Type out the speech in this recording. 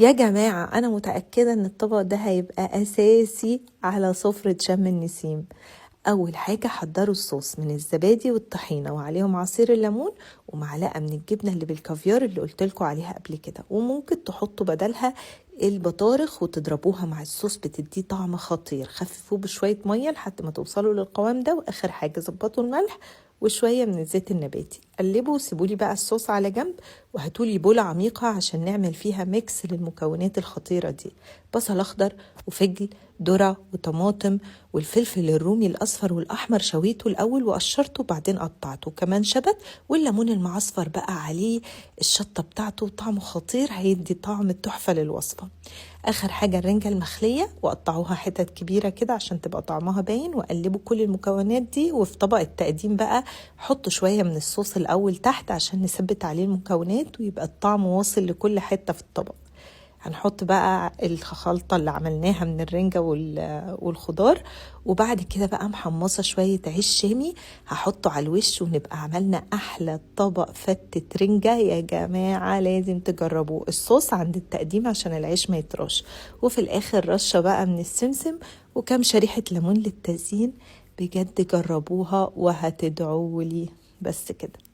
يا جماعة أنا متأكدة إن الطبق ده هيبقى أساسي على سفرة شم النسيم. أول حاجة حضروا الصوص من الزبادي والطحينة وعليهم عصير الليمون ومعلقة من الجبنة اللي بالكافيار اللي قلتلكوا عليها قبل كده، وممكن تحطوا بدلها البطارخ وتضربوها مع الصوص، بتديه طعم خطير. خففوه بشوية مية لحد ما توصلوا للقوام ده، وآخر حاجة ظبطوا الملح وشوية من الزيت النباتي. قلبوا وسيبولي بقى الصوص على جنب، وهاتولي بولة عميقة عشان نعمل فيها ميكس للمكونات الخطيرة دي: بصل أخضر وفجل، ذرة وطماطم، والفلفل الرومي الأصفر والأحمر شويته الأول وقشرته بعدين قطعته، كمان شبت، والليمون المعصفر بقى عليه الشطة بتاعته، طعمه خطير هيدي طعم تحفة للوصفة. آخر حاجة الرنجة المخلية، وقطعوها حتت كبيرة كده عشان تبقى طعمها باين، وقلبوا كل المكونات دي. وفي طبق التقديم بقى حطوا شوية من الصوص الأول تحت عشان نثبت عليه المكونات ويبقى الطعم واصل لكل حتة في الطبق. هنحط بقى الخلطة اللي عملناها من الرنجة والخضار، وبعد كده بقى محمصة شوية عيش شامي هحطه على الوش، ونبقى عملنا أحلى طبق فتة رنجة. يا جماعة لازم تجربوه. الصوص عند التقديم عشان العيش ما يطرش، وفي الآخر رشة بقى من السمسم وكم شريحة ليمون للتزيين. بجد جربوها وهتدعوا لي. بس كده.